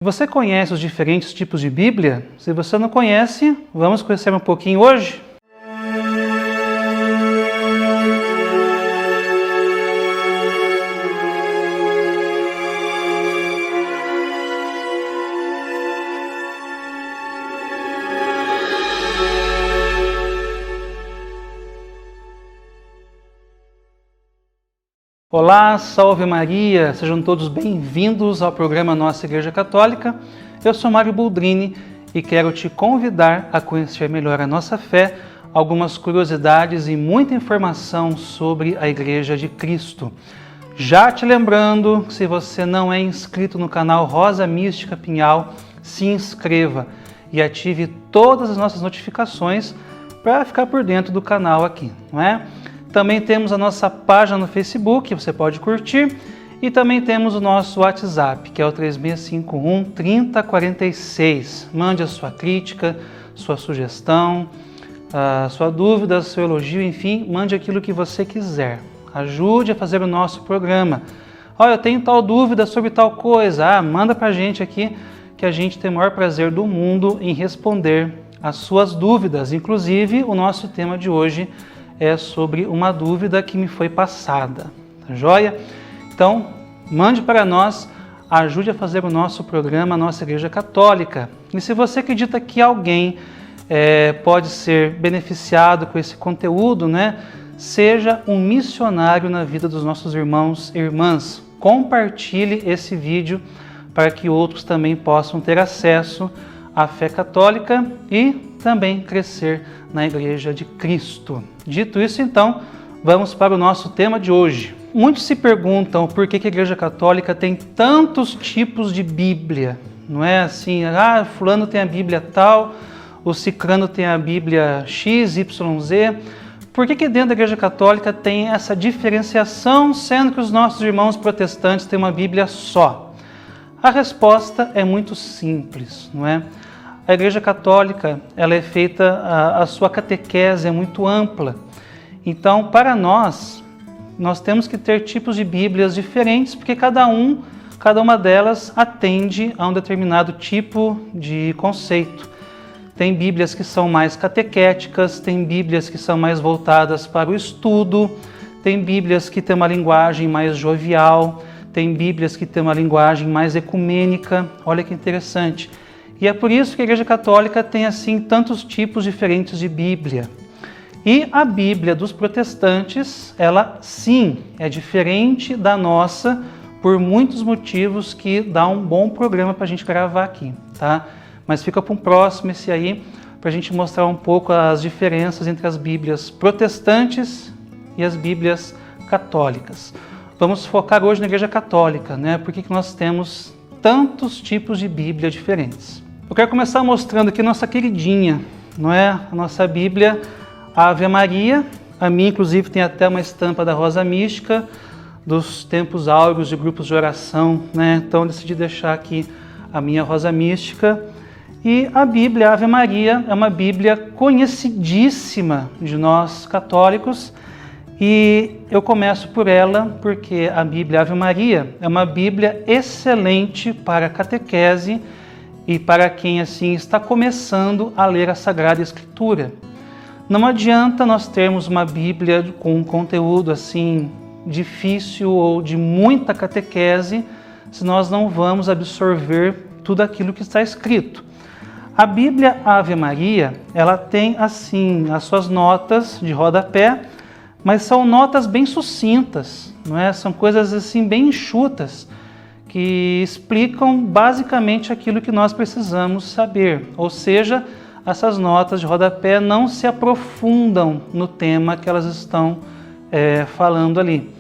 Você conhece os diferentes tipos de Bíblia? Se você não conhece, vamos conhecer um pouquinho hoje? Olá, salve Maria! Sejam todos bem-vindos ao programa Nossa Igreja Católica. Eu sou Mário Boldrini e quero te convidar a conhecer melhor a nossa fé, algumas curiosidades e muita informação sobre a Igreja de Cristo. Já te lembrando, se você não é inscrito no canal Rosa Mística Pinhal, se inscreva e ative todas as nossas notificações para ficar por dentro do canal aqui, não é? Também temos a nossa página no Facebook, você pode curtir, e também temos o nosso WhatsApp, que é o 3651 3046. Mande a sua crítica, sua sugestão, a sua dúvida, seu elogio, enfim, mande aquilo que você quiser. Ajude a fazer o nosso programa. Olha, eu tenho tal dúvida sobre tal coisa. Manda pra gente aqui, que a gente tem o maior prazer do mundo em responder as suas dúvidas. Inclusive, o nosso tema de hoje é sobre uma dúvida que me foi passada, tá joia? Então, mande para nós, ajude a fazer o nosso programa, a nossa Igreja Católica. E se você acredita que alguém pode ser beneficiado com esse conteúdo, né? Seja um missionário na vida dos nossos irmãos e irmãs. Compartilhe esse vídeo para que outros também possam ter acesso à fé católica e também crescer na Igreja de Cristo. Dito isso, então, vamos para o nosso tema de hoje. Muitos se perguntam por que a Igreja Católica tem tantos tipos de Bíblia. Não é assim, fulano tem a Bíblia tal, o cicrano tem a Bíblia X, Y, Z. Por que dentro da Igreja Católica tem essa diferenciação, sendo que os nossos irmãos protestantes têm uma Bíblia só? A resposta é muito simples, não é? A Igreja Católica, ela é feita, a sua catequese é muito ampla. Então, para nós temos que ter tipos de Bíblias diferentes, porque cada uma delas atende a um determinado tipo de conceito. Tem Bíblias que são mais catequéticas, tem Bíblias que são mais voltadas para o estudo, tem Bíblias que têm uma linguagem mais jovial, tem Bíblias que têm uma linguagem mais ecumênica. Olha que interessante. E é por isso que a Igreja Católica tem assim tantos tipos diferentes de Bíblia. E a Bíblia dos protestantes, ela sim é diferente da nossa por muitos motivos que dá um bom programa para a gente gravar aqui, tá? Mas fica para um próximo esse aí, para a gente mostrar um pouco as diferenças entre as Bíblias protestantes e as Bíblias católicas. Vamos focar hoje na Igreja Católica, né? Por que nós temos tantos tipos de Bíblia diferentes? Eu quero começar mostrando aqui nossa queridinha, não é? A nossa Bíblia, a Ave Maria. A minha, inclusive, tem até uma estampa da Rosa Mística, dos tempos áureos de grupos de oração, né? Então, eu decidi deixar aqui a minha Rosa Mística. E a Bíblia, a Ave Maria, é uma Bíblia conhecidíssima de nós católicos. E eu começo por ela porque a Bíblia Ave Maria é uma Bíblia excelente para catequese e para quem assim está começando a ler a Sagrada Escritura. Não adianta nós termos uma Bíblia com um conteúdo assim difícil ou de muita catequese se nós não vamos absorver tudo aquilo que está escrito. A Bíblia Ave Maria, ela tem assim as suas notas de rodapé, mas são notas bem sucintas, não é? São coisas assim bem enxutas, que explicam basicamente aquilo que nós precisamos saber. Ou seja, essas notas de rodapé não se aprofundam no tema que elas estão falando ali.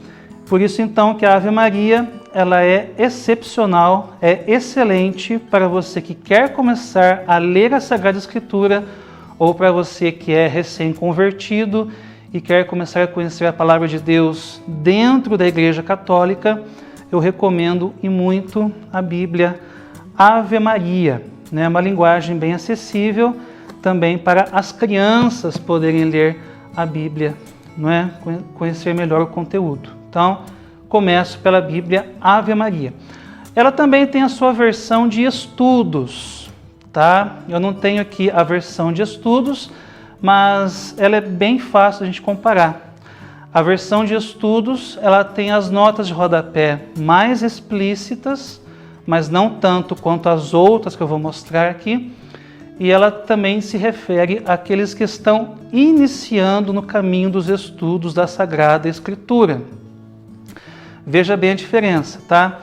Por isso então que a Ave Maria, ela é excepcional, é excelente para você que quer começar a ler a Sagrada Escritura ou para você que é recém-convertido e quer começar a conhecer a Palavra de Deus dentro da Igreja Católica. Eu recomendo e muito a Bíblia Ave Maria, né? Uma linguagem bem acessível também para as crianças poderem ler a Bíblia, não é? Conhecer melhor o conteúdo. Então, começo pela Bíblia Ave Maria. Ela também tem a sua versão de estudos, tá? Eu não tenho aqui a versão de estudos, mas ela é bem fácil a gente comparar. A versão de estudos, ela tem as notas de rodapé mais explícitas, mas não tanto quanto as outras que eu vou mostrar aqui. E ela também se refere àqueles que estão iniciando no caminho dos estudos da Sagrada Escritura. Veja bem a diferença, tá?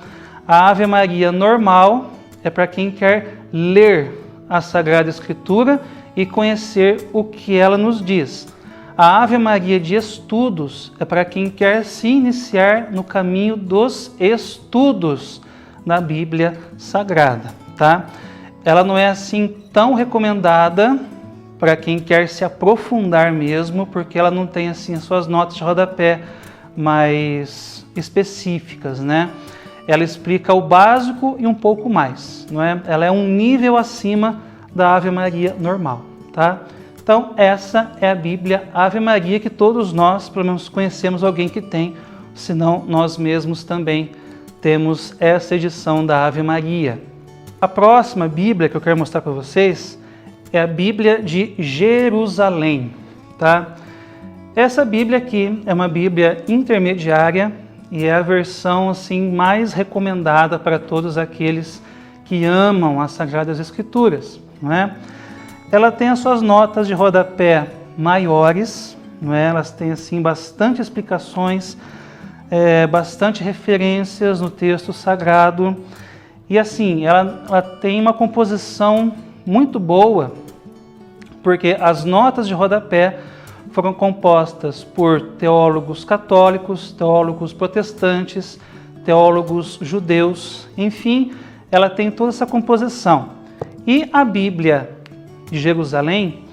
A Ave Maria normal é para quem quer ler a Sagrada Escritura e conhecer o que ela nos diz. A Ave Maria de estudos é para quem quer se iniciar no caminho dos estudos da Bíblia Sagrada, tá? Ela não é assim tão recomendada para quem quer se aprofundar mesmo, porque ela não tem assim as suas notas de rodapé mais específicas, né? Ela explica o básico e um pouco mais, não é? Ela é um nível acima da Ave Maria normal, tá? Então, essa é a Bíblia Ave Maria que todos nós, pelo menos, conhecemos alguém que tem, senão nós mesmos também temos essa edição da Ave Maria. A próxima Bíblia que eu quero mostrar para vocês é a Bíblia de Jerusalém, tá? Essa Bíblia aqui é uma Bíblia intermediária e é a versão assim mais recomendada para todos aqueles que amam as Sagradas Escrituras, não é? Ela tem as suas notas de rodapé maiores, não é? Elas têm assim bastante explicações, bastante referências no texto sagrado e assim ela tem uma composição muito boa, porque as notas de rodapé foram compostas por teólogos católicos, teólogos protestantes, teólogos judeus, enfim, ela tem toda essa composição. E a Bíblia de Jerusalém,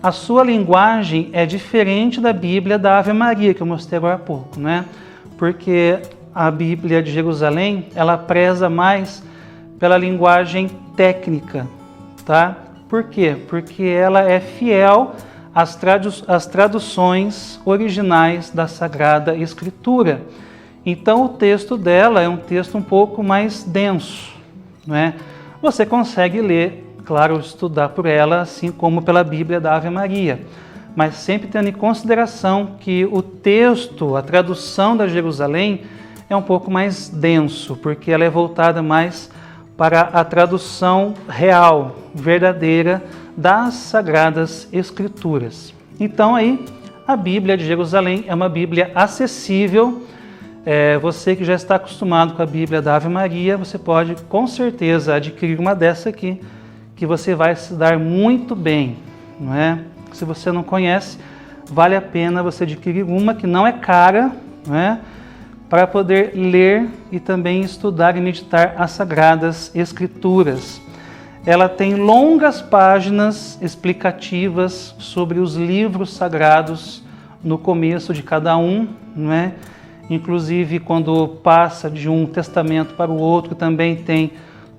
a sua linguagem é diferente da Bíblia da Ave Maria, que eu mostrei agora há pouco, né? Porque a Bíblia de Jerusalém, ela preza mais pela linguagem técnica, tá? Por quê? Porque ela é fiel às traduções originais da Sagrada Escritura. Então o texto dela é um texto um pouco mais denso, não é? Você consegue ler, claro, estudar por ela, assim como pela Bíblia da Ave Maria, mas sempre tendo em consideração que o texto, a tradução da Jerusalém, é um pouco mais denso, porque ela é voltada mais para a tradução real, verdadeira, das Sagradas Escrituras. Então aí, a Bíblia de Jerusalém é uma Bíblia acessível. Você que já está acostumado com a Bíblia da Ave Maria, você pode com certeza adquirir uma dessa aqui, que você vai se dar muito bem, não é? Se você não conhece, vale a pena você adquirir uma que não é cara, não é? Para poder ler e também estudar e meditar as Sagradas Escrituras. Ela tem longas páginas explicativas sobre os livros sagrados no começo de cada um, não é? Inclusive, quando passa de um testamento para o outro, também tem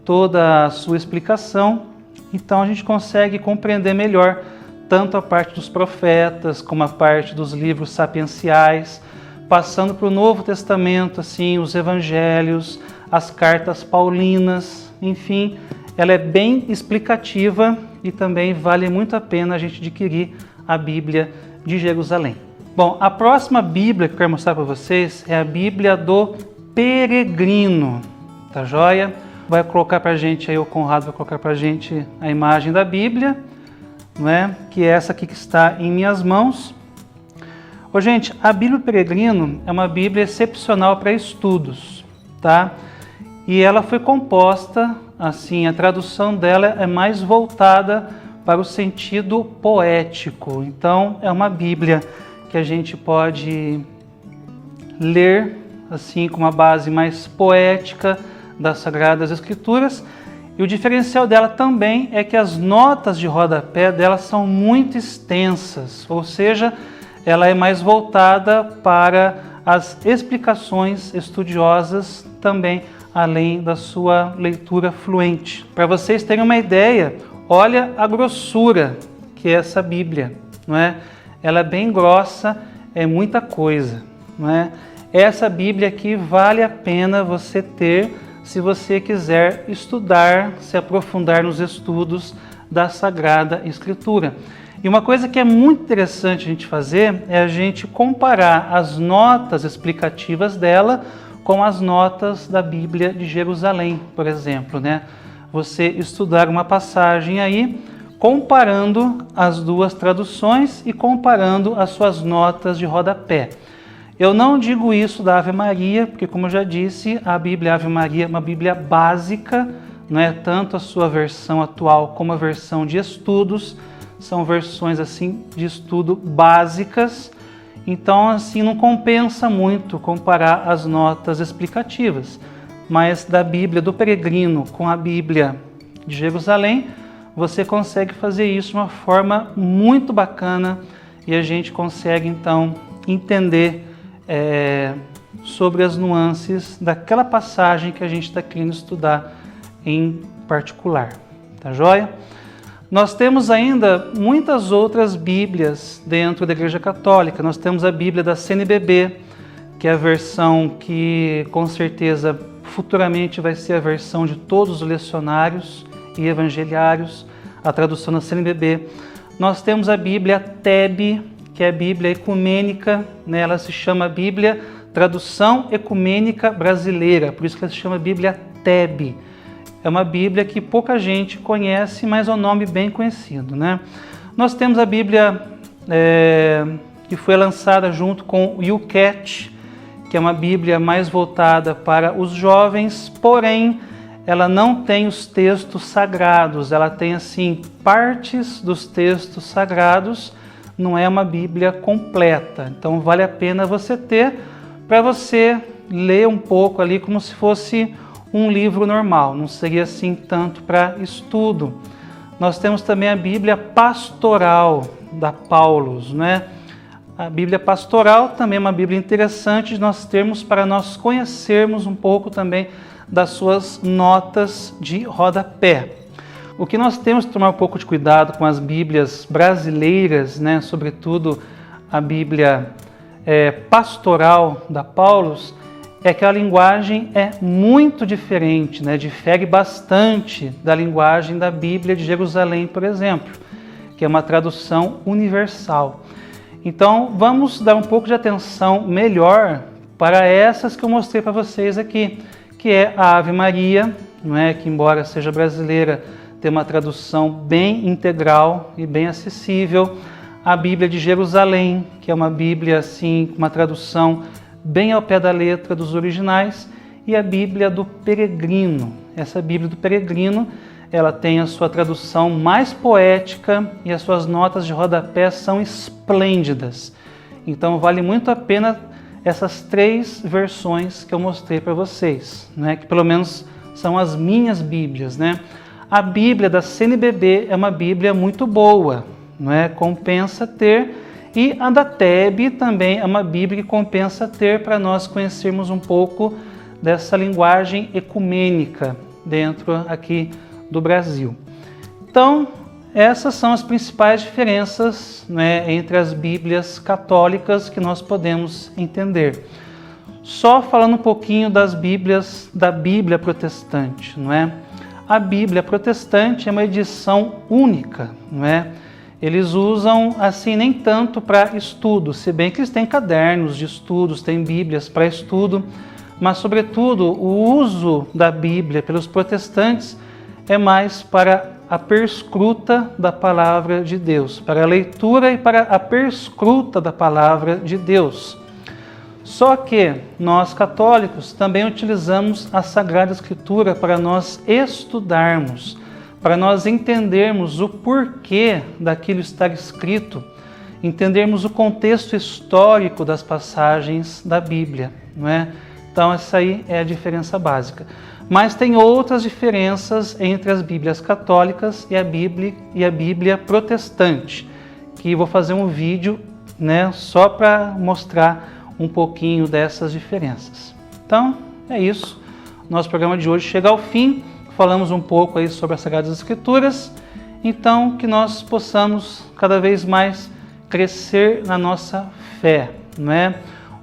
toda a sua explicação. Então, a gente consegue compreender melhor tanto a parte dos profetas, como a parte dos livros sapienciais, passando para o Novo Testamento, assim, os evangelhos, as cartas paulinas, enfim, ela é bem explicativa e também vale muito a pena a gente adquirir a Bíblia de Jerusalém. Bom, a próxima Bíblia que eu quero mostrar para vocês é a Bíblia do Peregrino, tá joia? Vai colocar para a gente aí, o Conrado vai colocar para a gente a imagem da Bíblia, não é? Que é essa aqui que está em minhas mãos. Ô, gente, a Bíblia do Peregrino é uma Bíblia excepcional para estudos, tá? E ela foi composta, assim, a tradução dela é mais voltada para o sentido poético. Então, é uma Bíblia que a gente pode ler, assim, com uma base mais poética das Sagradas Escrituras. E o diferencial dela também é que as notas de rodapé dela são muito extensas, ou seja, ela é mais voltada para as explicações estudiosas também, além da sua leitura fluente. Para vocês terem uma ideia, olha a grossura que é essa Bíblia, não é? Ela é bem grossa, é muita coisa, não é? Essa Bíblia aqui vale a pena você ter se você quiser estudar, se aprofundar nos estudos da Sagrada Escritura. E uma coisa que é muito interessante a gente fazer é a gente comparar as notas explicativas dela com as notas da Bíblia de Jerusalém, por exemplo, né? Você estudar uma passagem aí, comparando as duas traduções e comparando as suas notas de rodapé. Eu não digo isso da Ave Maria, porque, como eu já disse, a Bíblia Ave Maria é uma Bíblia básica, não é tanto a sua versão atual como a versão de estudos, são versões assim de estudo básicas, então assim não compensa muito comparar as notas explicativas. Mas da Bíblia do Peregrino com a Bíblia de Jerusalém, você consegue fazer isso de uma forma muito bacana e a gente consegue então entender sobre as nuances daquela passagem que a gente está querendo estudar em particular. Tá joia? Nós temos ainda muitas outras Bíblias dentro da Igreja Católica. Nós temos a Bíblia da CNBB, que é a versão que com certeza futuramente vai ser a versão de todos os lecionários e evangeliários, a tradução da CNBB. Nós temos a Bíblia TEB, que é a Bíblia Ecumênica, né? Ela se chama Bíblia Tradução Ecumênica Brasileira, por isso que ela se chama Bíblia TEB. É uma Bíblia que pouca gente conhece, mas é um nome bem conhecido, né? Nós temos a Bíblia que foi lançada junto com o YouCat, que é uma Bíblia mais voltada para os jovens, porém ela não tem os textos sagrados, ela tem assim partes dos textos sagrados, não é uma Bíblia completa. Então vale a pena você ter para você ler um pouco ali como se fosse um livro normal, não seria assim tanto para estudo. Nós temos também a Bíblia Pastoral da Paulus, né? A Bíblia Pastoral também é uma Bíblia interessante de nós termos para nós conhecermos um pouco também das suas notas de rodapé. O que nós temos que tomar um pouco de cuidado com as Bíblias brasileiras, né? Sobretudo a Bíblia Pastoral da Paulus, é que a linguagem é muito diferente, né? Difere bastante da linguagem da Bíblia de Jerusalém, por exemplo, que é uma tradução universal. Então, vamos dar um pouco de atenção melhor para essas que eu mostrei para vocês aqui, que é a Ave Maria, não é? Que embora seja brasileira, tem uma tradução bem integral e bem acessível. A Bíblia de Jerusalém, que é uma Bíblia assim, com uma tradução bem ao pé da letra dos originais, e a Bíblia do Peregrino. Essa Bíblia do Peregrino, ela tem a sua tradução mais poética e as suas notas de rodapé são esplêndidas. Então vale muito a pena essas três versões que eu mostrei para vocês, né? Que pelo menos são as minhas Bíblias, né? A Bíblia da CNBB é uma Bíblia muito boa, não é? Compensa ter. E a da TEB também é uma Bíblia que compensa ter para nós conhecermos um pouco dessa linguagem ecumênica dentro aqui do Brasil. Então, essas são as principais diferenças, né, entre as Bíblias católicas que nós podemos entender. Só falando um pouquinho das Bíblias da Bíblia protestante, não é? A Bíblia protestante é uma edição única, não é? Eles usam, assim, nem tanto para estudo, se bem que eles têm cadernos de estudos, têm Bíblias para estudo, mas, sobretudo, o uso da Bíblia pelos protestantes é mais para a perscruta da Palavra de Deus, para a leitura e para a perscruta da Palavra de Deus. Só que nós, católicos, também utilizamos a Sagrada Escritura para nós estudarmos, para nós entendermos o porquê daquilo estar escrito, entendermos o contexto histórico das passagens da Bíblia, não é? Então essa aí é a diferença básica. Mas tem outras diferenças entre as Bíblias católicas e a Bíblia protestante, que vou fazer um vídeo, né, só para mostrar um pouquinho dessas diferenças. Então é isso, nosso programa de hoje chega ao fim. Falamos um pouco aí sobre as Sagradas Escrituras, então que nós possamos cada vez mais crescer na nossa fé, não é?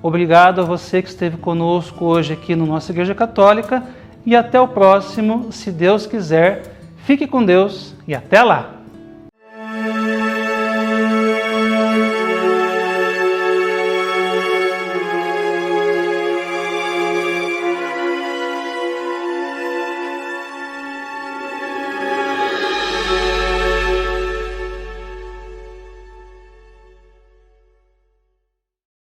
Obrigado a você que esteve conosco hoje aqui na nossa Igreja Católica e até o próximo, se Deus quiser. Fique com Deus e até lá!